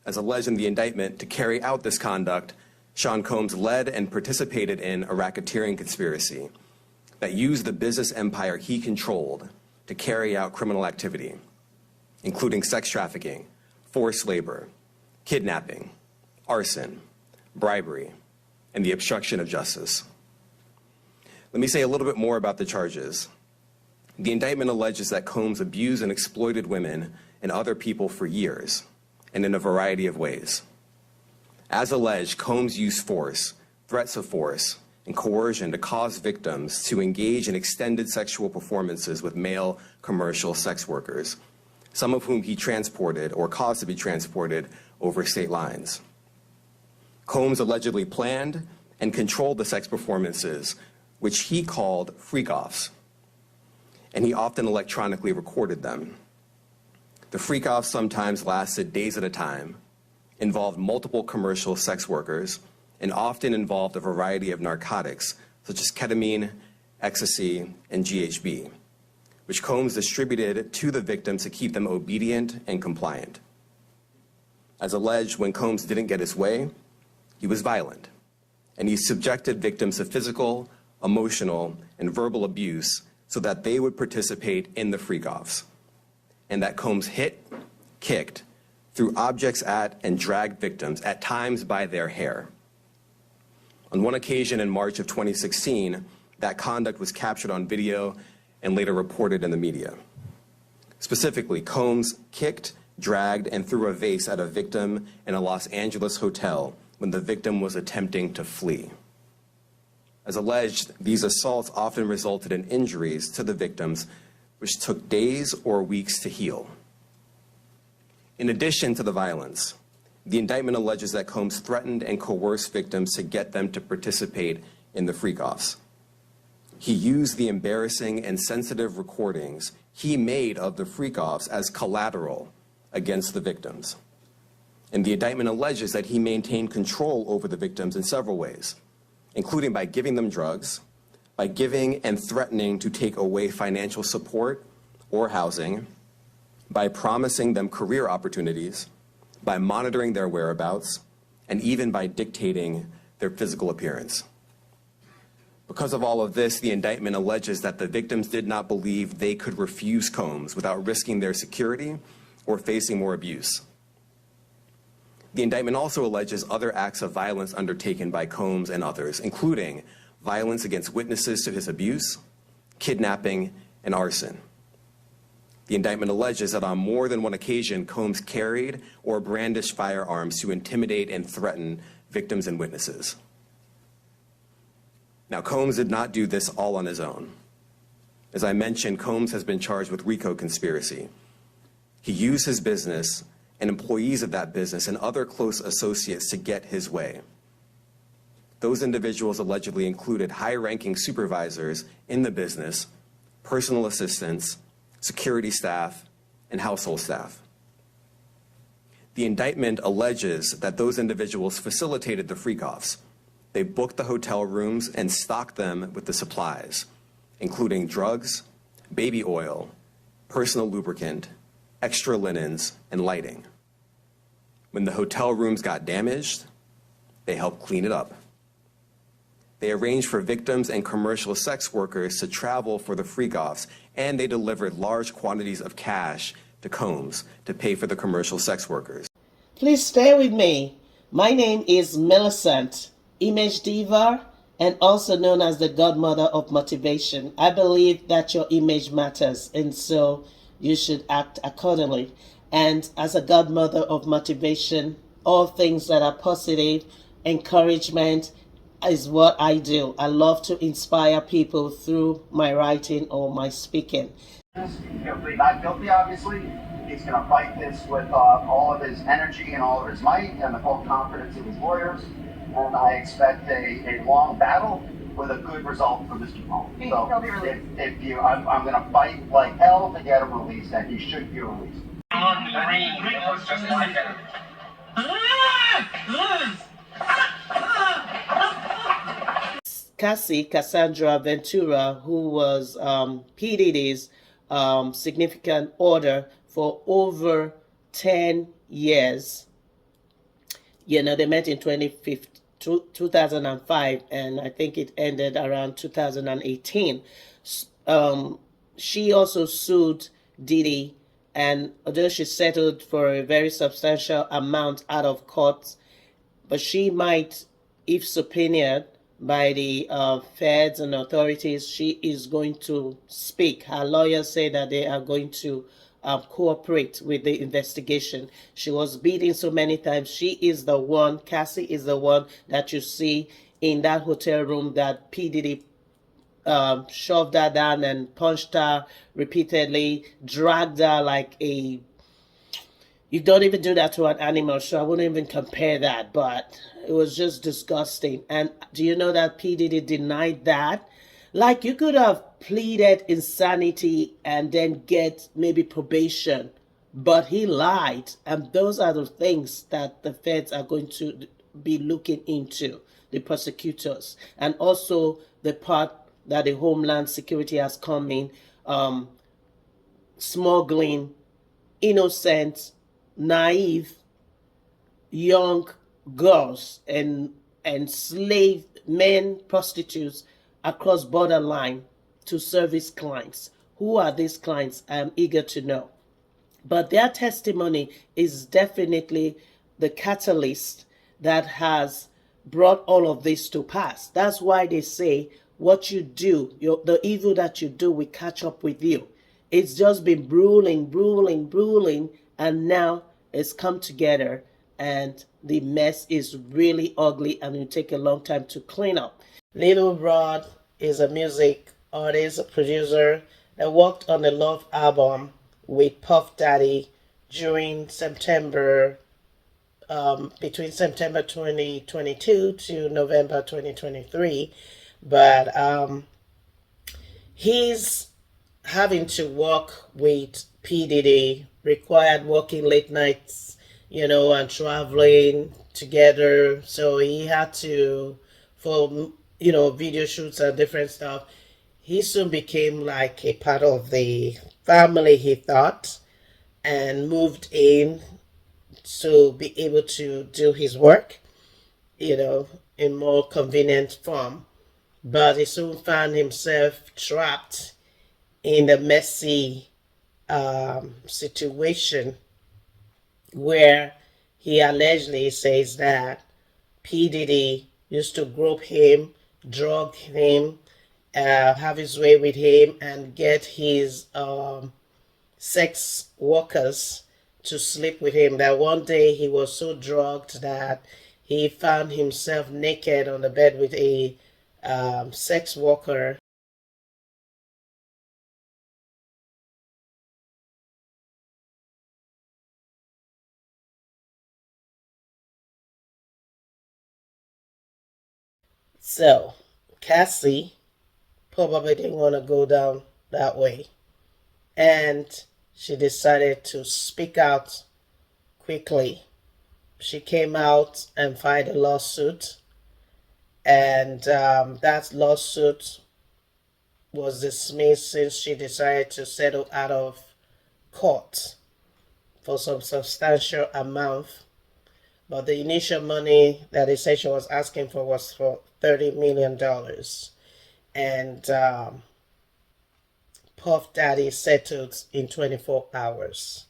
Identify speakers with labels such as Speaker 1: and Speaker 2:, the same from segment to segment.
Speaker 1: As alleged in the indictment, to carry out this conduct, Sean Combs led and participated in a racketeering conspiracy that used the business empire he controlled to carry out criminal activity, including sex trafficking, forced labor, kidnapping, arson, bribery, and the obstruction of justice. Let me say a little bit more about the charges. The indictment alleges that Combs abused and exploited women and other people for years, and in a variety of ways. As alleged, Combs used force, threats of force, and coercion to cause victims to engage in extended sexual performances with male commercial sex workers, some of whom he transported or caused to be transported over state lines. Combs allegedly planned and controlled the sex performances, which he called freak-offs, and he often electronically recorded them. The freak-offs sometimes lasted days at a time, involved multiple commercial sex workers, and often involved a variety of narcotics, such as ketamine, ecstasy, and GHB, which Combs distributed to the victims to keep them obedient and compliant. As alleged, when Combs didn't get his way, he was violent, and he subjected victims to physical, emotional, and verbal abuse so that they would participate in the freak-offs, and that Combs hit, kicked, threw objects at, and dragged victims, at times by their hair. On one occasion in March of 2016, that conduct was captured on video and later reported in the media. Specifically, Combs kicked, dragged, and threw a vase at a victim in a Los Angeles hotel when the victim was attempting to flee. As alleged, these assaults often resulted in injuries to the victims, which took days or weeks to heal. In addition to the violence, the indictment alleges that Combs threatened and coerced victims to get them to participate in the freak-offs. He used the embarrassing and sensitive recordings he made of the freak-offs as collateral against the victims. And the indictment alleges that he maintained control over the victims in several ways, including by giving them drugs, by giving and threatening to take away financial support or housing, by promising them career opportunities, by monitoring their whereabouts, and even by dictating their physical appearance. Because of all of this, the indictment alleges that the victims did not believe they could refuse Combs without risking their security or facing more abuse. The indictment also alleges other acts of violence undertaken by Combs and others, including violence against witnesses to his abuse, kidnapping, and arson. The indictment alleges that on more than one occasion, Combs carried or brandished firearms to intimidate and threaten victims and witnesses. Now, Combs did not do this all on his own. As I mentioned, Combs has been charged with RICO conspiracy. He used his business and employees of that business and other close associates to get his way. Those individuals allegedly included high-ranking supervisors in the business, personal assistants, security staff, and household staff. The indictment alleges that those individuals facilitated the freak-offs. They booked the hotel rooms and stocked them with the supplies, including drugs, baby oil, personal lubricant, extra linens, and lighting. When the hotel rooms got damaged, they helped clean it up. They arranged for victims and commercial sex workers to travel for the freak-offs, and they delivered large quantities of cash to Combs to pay for the commercial sex workers.
Speaker 2: Please stay with me. My name is Millicent, Image Diva, and also known as the godmother of motivation. I believe that your image matters, and so you should act accordingly. And as a godmother of motivation, all things that are positive, encouragement is what I do. I love to inspire people through my writing or my speaking.
Speaker 3: Not guilty, obviously. He's going to fight this with all of his energy and all of his might and the full confidence of his lawyers. And I expect a long battle with a good result for Mr. Combs. So he'll be released. I'm going to fight like hell to get him released, and he should be released.
Speaker 4: On the green, it was just like that.
Speaker 2: Cassandra Ventura, who was P. Diddy's significant order for over 10 years, They met in 2005, and I think it ended around 2018. She also sued Diddy, and although she settled for a very substantial amount out of court, but she might, if subpoenaed by the feds and authorities, she is going to speak. Her lawyers say that they are going to cooperate with the investigation. She was beaten so many times. She is the one, Cassie is the one that you see in that hotel room that P. Diddy shoved her down and punched her repeatedly, dragged her like a, you don't even do that to an animal, so I wouldn't even compare that, but it was just disgusting. And do you know that P. Diddy denied that? Like, you could have pleaded insanity and then get maybe probation, but he lied. And those are the things that the feds are going to be looking into, the prosecutors. And also the part that the Homeland Security has come in, smuggling innocent, naive young girls and slave men, prostitutes across borderline to service clients. Who are these clients? I am eager to know. But their testimony is definitely the catalyst that has brought all of this to pass. That's why they say what you do, the evil that you do will catch up with you. It's just been brewing, and now it's come together, and the mess is really ugly, and it will take a long time to clean up. Little Rod is a music artist, a producer that worked on the Love album with Puff Daddy during between September 2022 to November 2023. But he's having to work with P. Diddy, required working late nights, and traveling together. So he had to, for, video shoots and different stuff. He soon became like a part of the family, he thought, and moved in to be able to do his work, in more convenient form. But he soon found himself trapped in a messy situation where he allegedly says that P. Diddy used to grope him, drug him, have his way with him, and get his sex workers to sleep with him. That one day he was so drugged that he found himself naked on the bed with a sex worker. So Cassie probably didn't want to go down that way, and she decided to speak out quickly. She came out and filed a lawsuit, and that lawsuit was dismissed since she decided to settle out of court for some substantial amount. But the initial money that they said she was asking for was for $30 million. And Puff Daddy settled in 24 hours.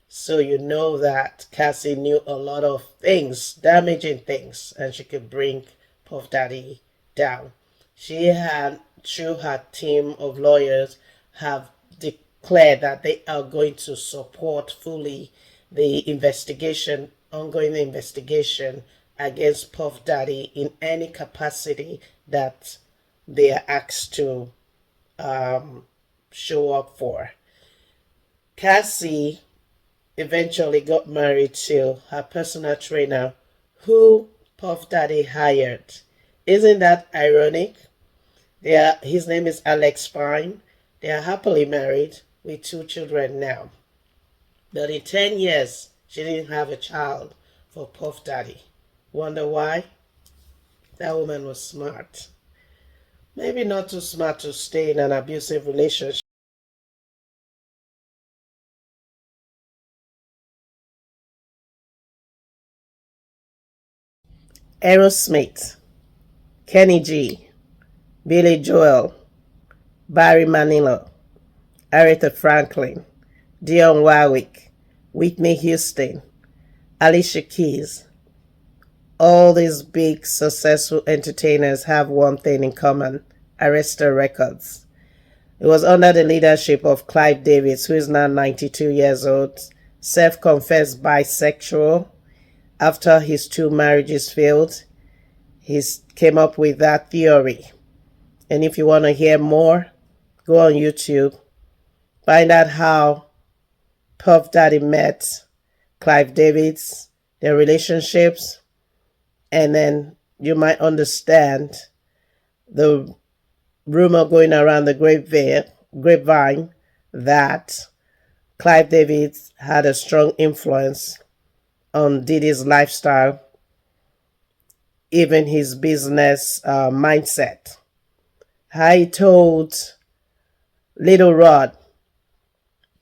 Speaker 2: So you know that Cassie knew a lot of things, damaging things, and she could bring Puff Daddy down. She had, through her team of lawyers, have declared that they are going to support fully the investigation, ongoing investigation against Puff Daddy in any capacity that they are asked to show up for. Cassie eventually got married to her personal trainer, who Puff Daddy hired. Isn't that ironic? His name is Alex Fine. They are happily married with 2 children now. But in 10 years, she didn't have a child for Puff Daddy. Wonder why? That woman was smart. Maybe not too smart to stay in an abusive relationship. Aerosmith, Kenny G, Billy Joel, Barry Manilow, Aretha Franklin, Dionne Warwick, Whitney Houston, Alicia Keys. All these big successful entertainers have one thing in common: Arista Records. It was under the leadership of Clive Davis, who is now 92 years old, self-confessed bisexual. After his 2 marriages failed, he came up with that theory. And if you want to hear more, go on YouTube, find out how Puff Daddy met Clive Davis, their relationships, and then you might understand the rumor going around the grapevine that Clive Davis had a strong influence on Diddy's lifestyle, even his business mindset. I told Little Rod,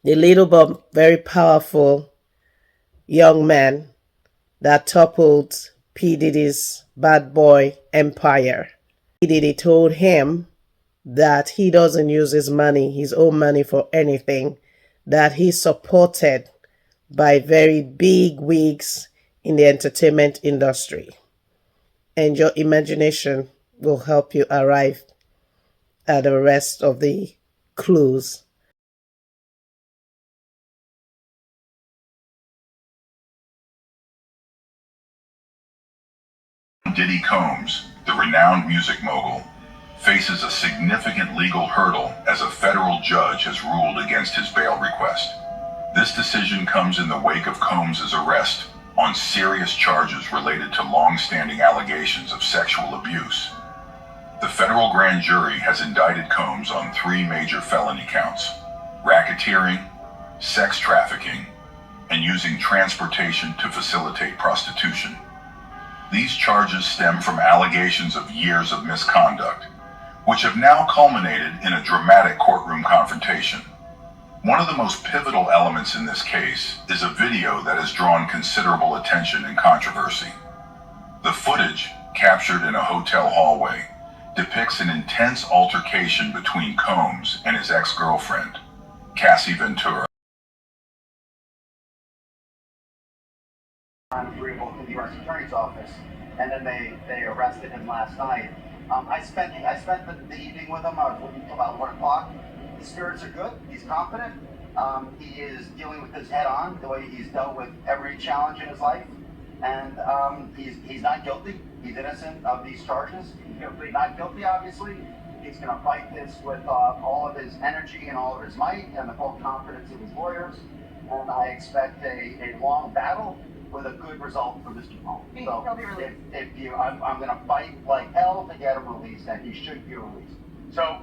Speaker 2: the little but very powerful young man that toppled P. Diddy's bad boy empire. P. Diddy told him that he doesn't use his own money for anything, that he's supported by very big wigs in the entertainment industry. And your imagination will help you arrive at the rest of the clues.
Speaker 5: Diddy Combs, the renowned music mogul, faces a significant legal hurdle as a federal judge has ruled against his bail request. This decision comes in the wake of Combs' arrest on serious charges related to long-standing allegations of sexual abuse. The federal grand jury has indicted Combs on 3 major felony counts: racketeering, sex trafficking, and using transportation to facilitate prostitution. These charges stem from allegations of years of misconduct, which have now culminated in a dramatic courtroom confrontation. One of the most pivotal elements in this case is a video that has drawn considerable attention and controversy. The footage, captured in a hotel hallway, depicts an intense altercation between Combs and his ex-girlfriend, Cassie Ventura.
Speaker 3: Agreeable to the U.S. Attorney's Office, and then they arrested him last night. I spent the evening with him. I was with him until about 1 o'clock. His spirits are good. He's confident. He is dealing with this head on, the way he's dealt with every challenge in his life, and he's not guilty. He's innocent of these charges. He's not guilty, obviously. He's going to fight this with all of his energy and all of his might, and the full confidence of his lawyers. And I expect a long battle with a good result for Mr. Combs. So
Speaker 6: He'll be released.
Speaker 3: I'm going to fight like hell to get him released, and he should be released. So.